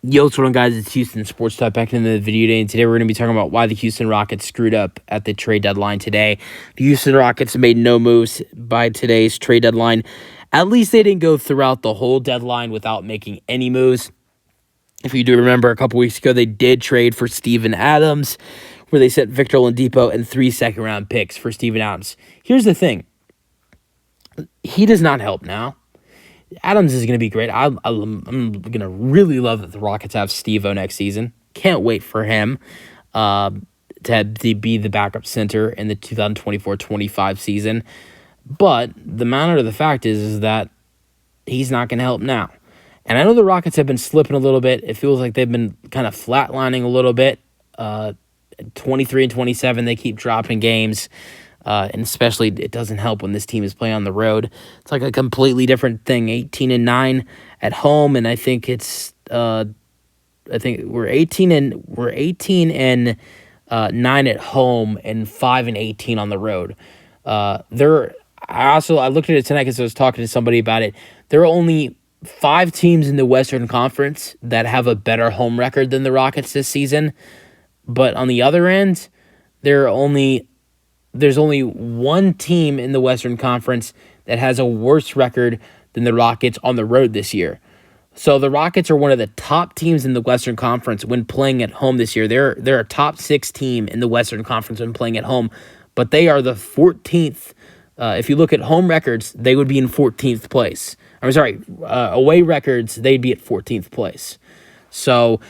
Yo, what's going on, guys? It's Houston Sports Talk back in the video today, and today we're going to be talking about why the Houston Rockets screwed up at the trade deadline today. The Houston Rockets made no moves by today's trade deadline. At least they didn't go throughout the whole deadline without making any moves. If you do remember, a couple weeks ago, they did trade for Steven Adams, where they sent Victor Oladipo and 3 second-round picks for Steven Adams. Here's the thing. He does not help now. Adams is going to be great. I'm going to really love that the Rockets have Steve-O next season. Can't wait for him to be the backup center in the 2024-25 season. But the matter of the fact is that he's not going to help now. And I know the Rockets have been slipping a little bit. It feels like they've been kind of flatlining a little bit. 23 and 27, they keep dropping games. And especially, it doesn't help when this team is playing on the road. It's like a completely different thing. 18-9 at home, and I think it's we're 18 and 9 at home and 5-18 on the road. I looked at it tonight because I was talking to somebody about it. There are only 5 teams in the Western Conference that have a better home record than the Rockets this season. But on the other end, there's only one team in the Western Conference that has a worse record than the Rockets on the road this year. So the Rockets are one of the top teams in the Western Conference when playing at home this year. They're a top 6 team in the Western Conference when playing at home, but they are the 14th. If you look at home records, they would be in 14th place. Away records, they'd be at 14th place. So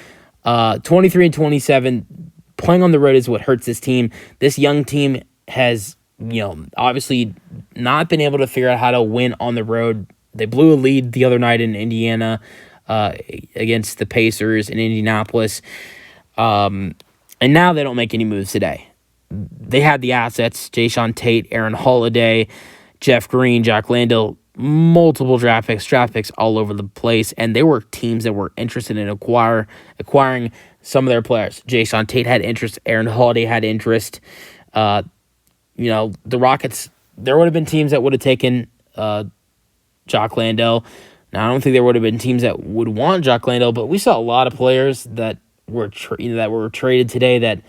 23 and 27, playing on the road is what hurts this team. This young team has, obviously not been able to figure out how to win on the road. They blew a lead the other night in Indiana against the Pacers in Indianapolis. And now they don't make any moves today. They had the assets: Jae'Sean Tate, Aaron Holiday, Jeff Green, Jack Landale, multiple draft picks all over the place. And there were teams that were interested in acquiring some of their players. Jae'Sean Tate had interest. Aaron Holiday had interest. The Rockets, there would have been teams that would have taken Jock Landale. Now, I don't think there would have been teams that would want Jock Landale, but we saw a lot of players that were traded today that,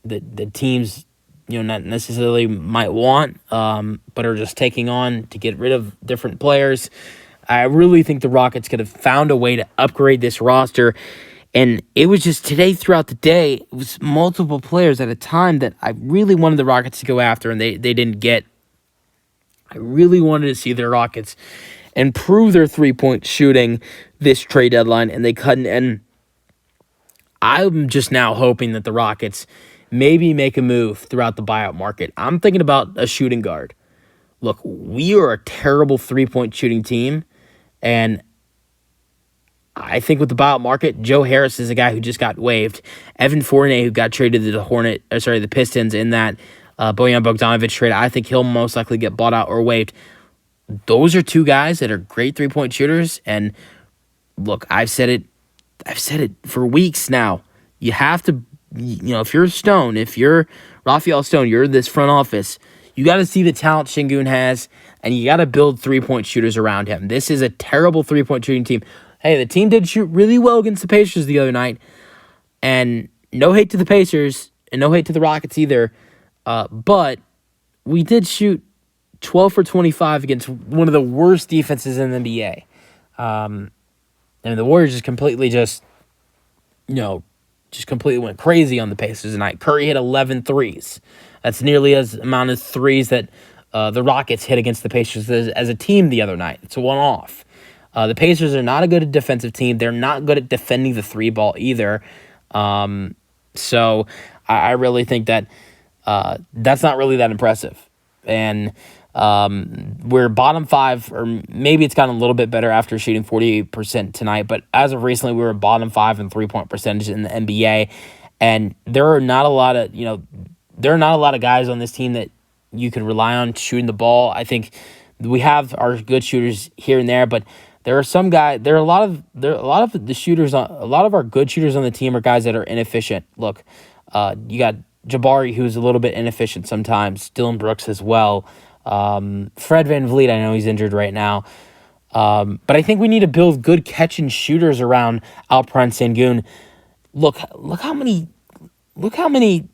that teams, not necessarily might want, but are just taking on to get rid of different players. I really think the Rockets could have found a way to upgrade this roster. And it was just today throughout the day, it was multiple players at a time that I really wanted the Rockets to go after, and they didn't get. I really wanted to see the Rockets improve their three-point shooting this trade deadline, and they couldn't. And I'm just now hoping that the Rockets maybe make a move throughout the buyout market. I'm thinking about a shooting guard. Look, we are a terrible three-point shooting team, and I think with the buyout market, Joe Harris is a guy who just got waived. Evan Fournier, who got traded to the Pistons in that Bojan Bogdanovic trade, I think he'll most likely get bought out or waived. Those are 2 guys that are great three-point shooters. And look, I've said it for weeks now. You have to, if you're Stone, if you're Rafael Stone, you're this front office, you got to see the talent Şengün has, and you got to build three-point shooters around him. This is a terrible three-point shooting team. Hey, the team did shoot really well against the Pacers the other night, and no hate to the Pacers, and no hate to the Rockets either, but we did shoot 12 for 25 against one of the worst defenses in the NBA. And the Warriors just completely went crazy on the Pacers tonight. Curry hit 11 threes. That's nearly as amount of threes that the Rockets hit against the Pacers as a team the other night. It's a one-off. The Pacers are not a good defensive team. They're not good at defending the 3 ball either. So I really think that that's not really that impressive. And we're bottom 5, or maybe it's gotten a little bit better after shooting 48% tonight. But as of recently, we were bottom 5 in 3-point percentage in the NBA. And there are not a lot of guys on this team that you can rely on shooting the ball. I think we have our good shooters here and there, but there are some guys. A lot of our good shooters on the team are guys that are inefficient. Look, you got Jabari, who's a little bit inefficient sometimes. Dillon Brooks as well. Fred VanVleet, I know he's injured right now. But I think we need to build good catch and shooters around Alperen Sengun. Look how many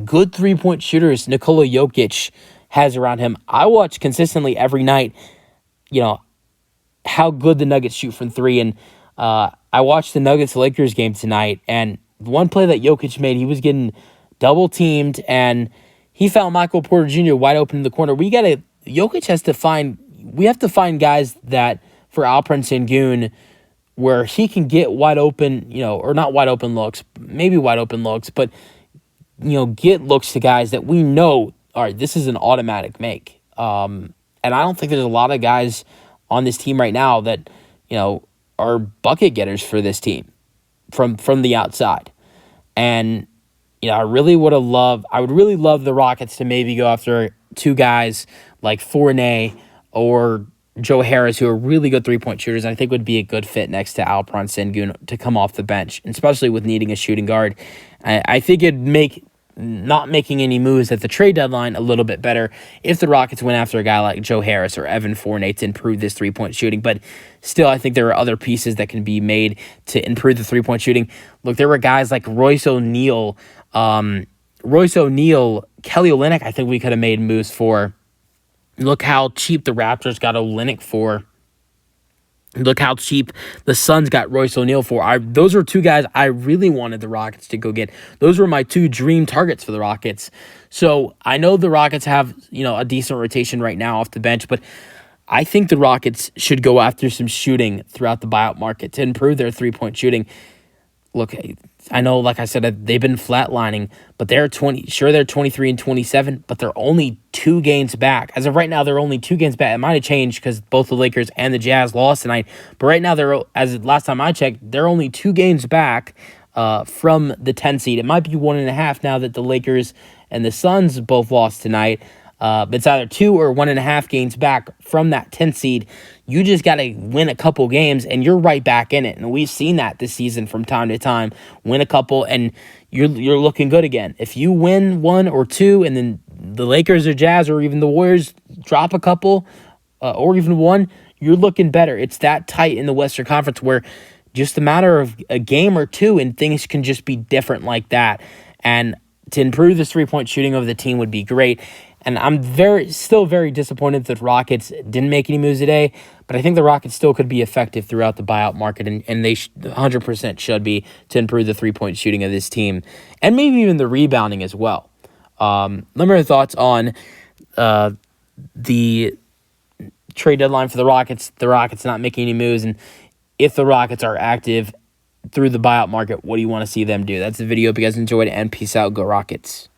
good 3-point shooters Nikola Jokic has around him. I watch consistently every night, you know, how good the Nuggets shoot from three. And I watched the Nuggets-Lakers game tonight, and one play that Jokic made, he was getting double-teamed, and he found Michael Porter Jr. wide open in the corner. We have to find guys that, for Alperen Sengun, where he can get wide open, or not wide open looks, maybe wide open looks, but, get looks to guys that we know, all right, this is an automatic make. And I don't think there's a lot of guys on this team right now that, are bucket getters for this team from the outside. And, I would really love the Rockets to maybe go after two guys like Fournier or Joe Harris, who are really good 3-point shooters, and I think would be a good fit next to Alperen Sengun to come off the bench, especially with needing a shooting guard. I think it'd make not making any moves at the trade deadline a little bit better if the Rockets went after a guy like Joe Harris or Evan Fournier to improve this 3-point shooting. But still, I think there are other pieces that can be made to improve the 3-point shooting. Look, there were guys like Royce O'Neal, Kelly Olynyk, I think we could have made moves for. Look how cheap the Raptors got Olynyk for. Look how cheap the Suns got Royce O'Neal for. Those were two guys I really wanted the Rockets to go get. Those were my two dream targets for the Rockets. So I know the Rockets have, a decent rotation right now off the bench, but I think the Rockets should go after some shooting throughout the buyout market to improve their 3-point shooting. Look, I know, like I said, they've been flatlining, but they're 23 and 27, but they're only 2 games back. As of right now, they're only 2 games back. It might have changed because both the Lakers and the Jazz lost tonight. But right now, as last time I checked, they're only 2 games back from the 10 seed. It might be 1.5 now that the Lakers and the Suns both lost tonight. But it's either 2 or 1.5 games back from that 10 seed. You just got to win a couple games, and you're right back in it. And we've seen that this season from time to time. Win a couple, and you're looking good again. If you win 1 or 2, and then the Lakers or Jazz or even the Warriors drop a couple or even 1, you're looking better. It's that tight in the Western Conference where just a matter of a game or 2, and things can just be different like that. And to improve the 3-point shooting of the team would be great. And I'm still very disappointed that the Rockets didn't make any moves today, but I think the Rockets still could be effective throughout the buyout market, and they 100% should be to improve the 3-point shooting of this team, and maybe even the rebounding as well. Let me know your thoughts on the trade deadline for the Rockets not making any moves, and if the Rockets are active through the buyout market, what do you want to see them do? That's the video. Hope you guys enjoyed it, and peace out. Go Rockets.